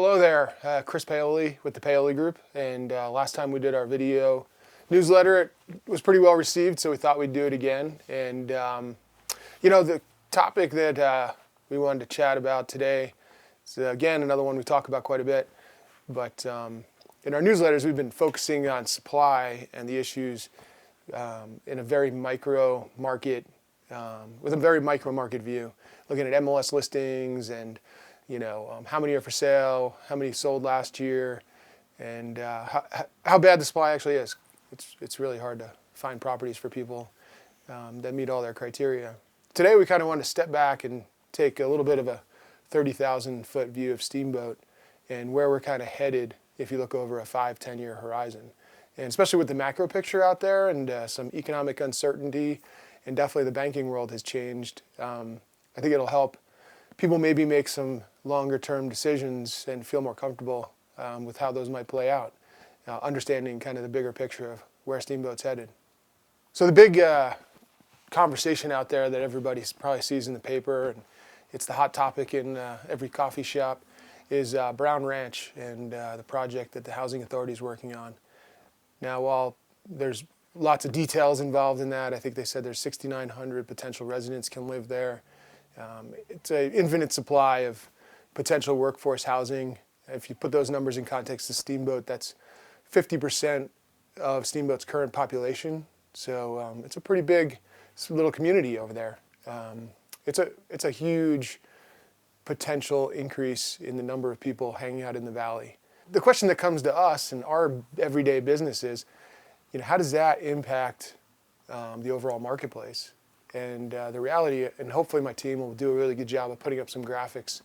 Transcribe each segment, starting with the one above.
Hello there, Chris Paoli with the Paoli Group, and last time we did our video newsletter, it was pretty well received, so we thought we'd do it again. And the topic that we wanted to chat about today is again another one we talk about quite a bit, but in our newsletters we've been focusing on supply and the issues in a very micro market, with a very micro market view, looking at MLS listings and how many are for sale, how many sold last year, and how bad the supply actually is. It's really hard to find properties for people that meet all their criteria. Today we kind of want to step back and take a little bit of a 30,000 foot view of Steamboat and where we're kind of headed if you look over a 5-10 year horizon. And especially with the macro picture out there and some economic uncertainty, and definitely the banking world has changed. I think it'll help people maybe make some longer term decisions and feel more comfortable with how those might play out, understanding kind of the bigger picture of where Steamboat's headed. So the big conversation out there that everybody probably sees in the paper, and it's the hot topic in every coffee shop, is Brown Ranch and the project that the Housing Authority is working on. Now, while there's lots of details involved in that, I think they said there's 6,900 potential residents can live there. It's an infinite supply of potential workforce housing. If you put those numbers in context to Steamboat, that's 50% of Steamboat's current population. So it's a pretty big little community over there. It's a huge potential increase in the number of people hanging out in the valley. The question that comes to us in our everyday business is, how does that impact the overall marketplace? And the reality, and hopefully my team will do a really good job of putting up some graphics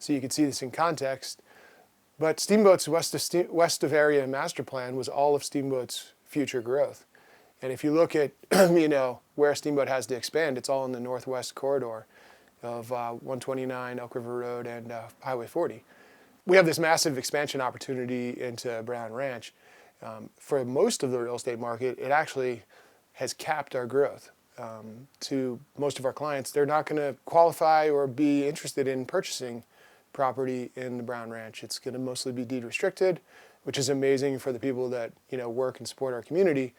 so you can see this in context. But Steamboat's west of area master plan was all of Steamboat's future growth. And if you look at where Steamboat has to expand, it's all in the northwest corridor of 129 Elk River Road and Highway 40. We have this massive expansion opportunity into Brown Ranch. For most of the real estate market, it actually has capped our growth. To most of our clients, they're not going to qualify or be interested in purchasing property in the Brown Ranch. It's going to mostly be deed restricted, which is amazing for the people that work and support our community.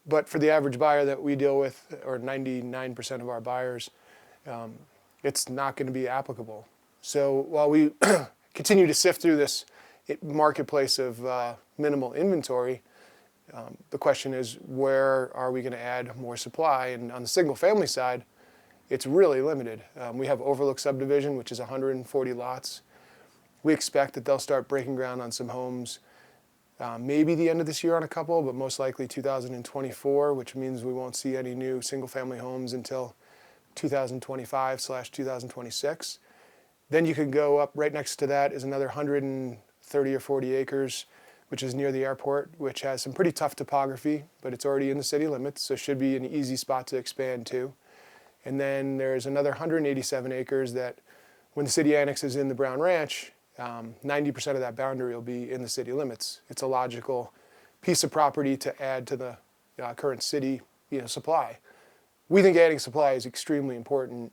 But for the average buyer that we deal with, or 99% of our buyers, it's not going to be applicable. So while we continue to sift through this marketplace of minimal inventory, the question is, where are we going to add more supply? And on the single family side, it's really limited. We have Overlook subdivision, which is 140 lots. We expect that they'll start breaking ground on some homes, maybe the end of this year on a couple, but most likely 2024, which means we won't see any new single family homes until 2025/2026. Then you can go up right next to that is another 130 or 40 acres, which is near the airport, which has some pretty tough topography, but it's already in the city limits, so should be an easy spot to expand to. And then there's another 187 acres that when the city annexes in the Brown Ranch, 90% of that boundary will be in the city limits. It's a logical piece of property to add to the current city supply. We think adding supply is extremely important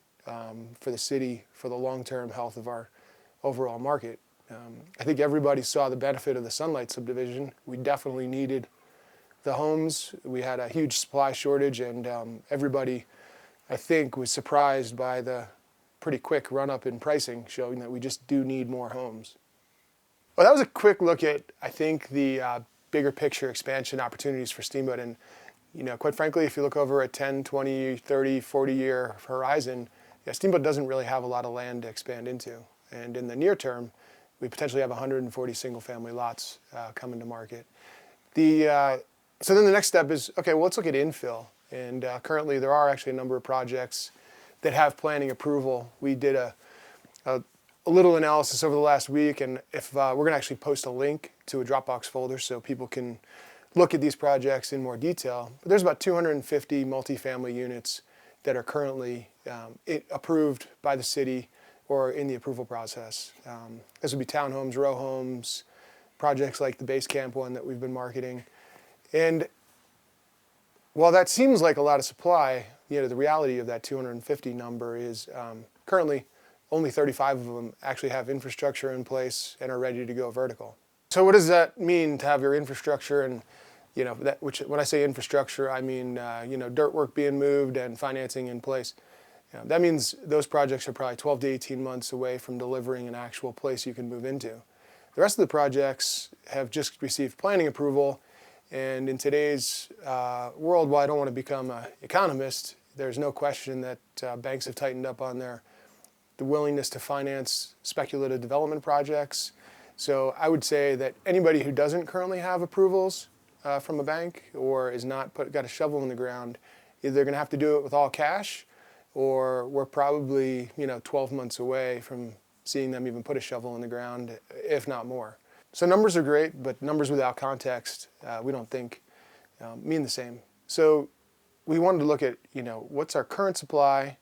for the city, for the long-term health of our overall market. I think everybody saw the benefit of the Sunlight subdivision. We definitely needed the homes. We had a huge supply shortage, and everybody, I think, was surprised by the pretty quick run-up in pricing, showing that we just do need more homes. Well, that was a quick look at, I think, the bigger picture expansion opportunities for Steamboat. And quite frankly, if you look over a 10, 20, 30, 40 year horizon, Steamboat doesn't really have a lot of land to expand into. And in the near term, we potentially have 140 single-family lots coming to market. So then the next step is, okay, well, let's look at infill. And currently there are actually a number of projects that have planning approval. We did a little analysis over the last week, and if we're going to actually post a link to a Dropbox folder so people can look at these projects in more detail. But there's about 250 multifamily units that are currently approved by the city or in the approval process. This would be townhomes, row homes, projects like the Base Camp one that we've been marketing. And while that seems like a lot of supply, the reality of that 250 number is currently only 35 of them actually have infrastructure in place and are ready to go vertical. So what does that mean to have your infrastructure and, which when I say infrastructure, I mean, dirt work being moved and financing in place. That means those projects are probably 12 to 18 months away from delivering an actual place you can move into. The rest of the projects have just received planning approval, and in today's world, while I don't want to become an economist, there's no question that banks have tightened up on the willingness to finance speculative development projects. So I would say that anybody who doesn't currently have approvals from a bank or is not got a shovel in the ground, either they're going to have to do it with all cash, or we're probably 12 months away from seeing them even put a shovel in the ground, if not more. So numbers are great, but numbers without context, we don't think mean the same. So we wanted to look at what's our current supply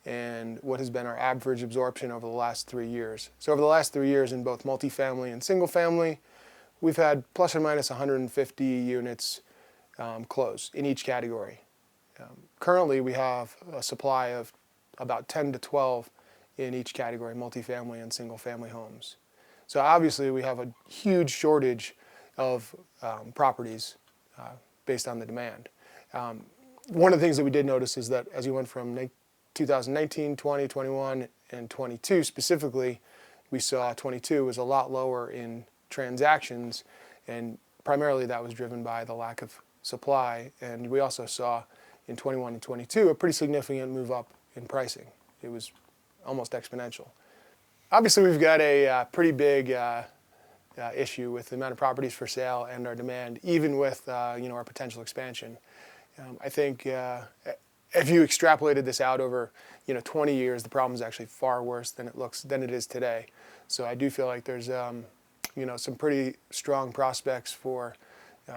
and what has been our average absorption over the last 3 years. So over the last 3 years in both multifamily and single family, we've had plus or minus 150 units close in each category. Currently, we have a supply of about 10 to 12 in each category, multifamily and single family homes. So obviously, we have a huge shortage of properties based on the demand. One of the things that we did notice is that as you went from 2019, 20, 21, and 22 specifically, we saw 22 was a lot lower in transactions, and primarily that was driven by the lack of supply. And we also saw in 21 and 22 a pretty significant move up in pricing. It was almost exponential. Obviously, we've got a pretty big issue with the amount of properties for sale and our demand, even with our potential expansion. I think if you extrapolated this out over 20 years, the problem is actually far worse than it is today. So I do feel like there's some pretty strong prospects for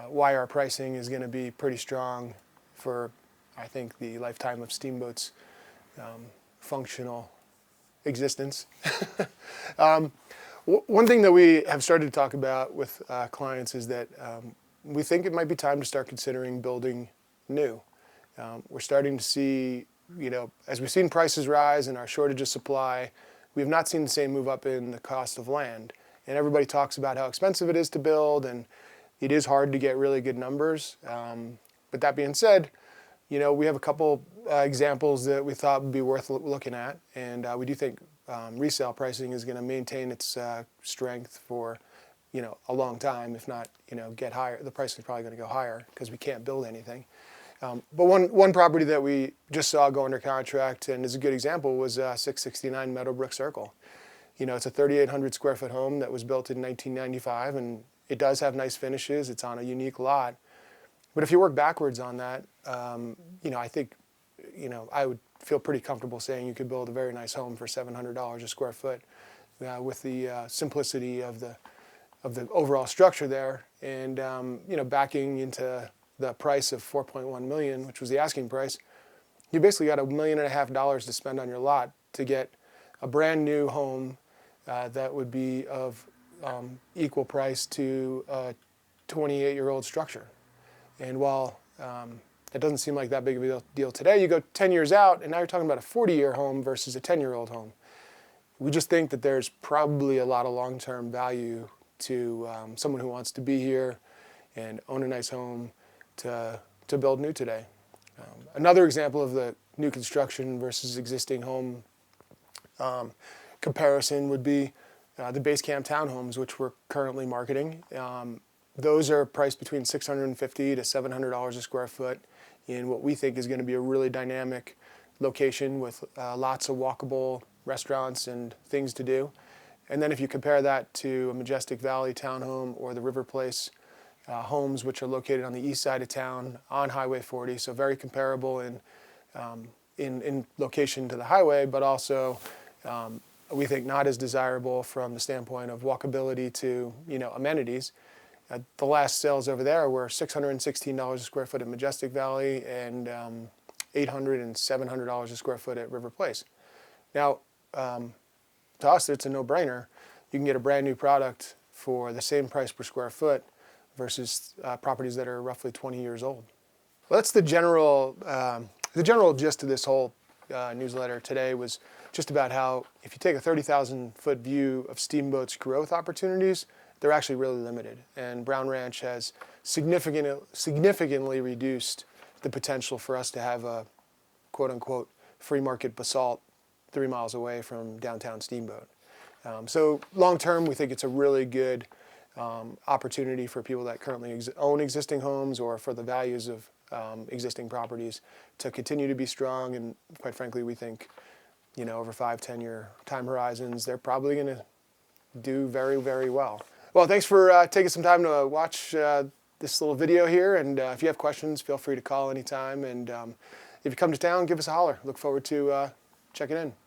why our pricing is going to be pretty strong for, I think, the lifetime of Steamboat's functional existence. One thing that we have started to talk about with clients is that we think it might be time to start considering building new. We're starting to see, as we've seen prices rise and our shortage of supply, we have not seen the same move up in the cost of land. And everybody talks about how expensive it is to build, and it is hard to get really good numbers. But that being said, we have a couple examples that we thought would be worth looking at, and we do think resale pricing is going to maintain its strength for a long time, if not get higher. The price is probably going to go higher because we can't build anything. But one property that we just saw go under contract and is a good example was 669 Meadowbrook Circle. It's a 3,800 square foot home that was built in 1995, and it does have nice finishes. It's on a unique lot. But if you work backwards on that, I think, I would feel pretty comfortable saying you could build a very nice home for $700 a square foot with the simplicity of the overall structure there, and backing into the price of $4.1 million, which was the asking price. You basically got $1.5 million to spend on your lot to get a brand new home that would be of equal price to a 28-year-old structure. And while it doesn't seem like that big of a deal today, you go 10 years out, and now you're talking about a 40-year home versus a 10-year-old home. We just think that there's probably a lot of long-term value to someone who wants to be here and own a nice home to build new today. Another example of the new construction versus existing home comparison would be the base camp townhomes, which we're currently marketing. Those are priced between $650 to $700 a square foot in what we think is going to be a really dynamic location with lots of walkable restaurants and things to do. And then if you compare that to a Majestic Valley townhome or the River Place homes, which are located on the east side of town on Highway 40, so very comparable in location to the highway, but also we think not as desirable from the standpoint of walkability to amenities. The last sales over there were $616 a square foot at Majestic Valley and $800 and $700 a square foot at River Place. Now, to us, it's a no-brainer. You can get a brand new product for the same price per square foot versus properties that are roughly 20 years old. Well, that's the general gist of this whole newsletter today was just about how if you take a 30,000-foot view of Steamboat's growth opportunities, they're actually really limited. And Brown Ranch has significantly reduced the potential for us to have a quote-unquote free market basalt 3 miles away from downtown Steamboat. So long term, we think it's a really good opportunity for people that currently own existing homes or for the values of existing properties to continue to be strong. And quite frankly, we think, over 5-10 year time horizons, they're probably going to do very, very well. Well, thanks for taking some time to watch this little video here. And if you have questions, feel free to call anytime. And if you come to town, give us a holler. Look forward to checking in.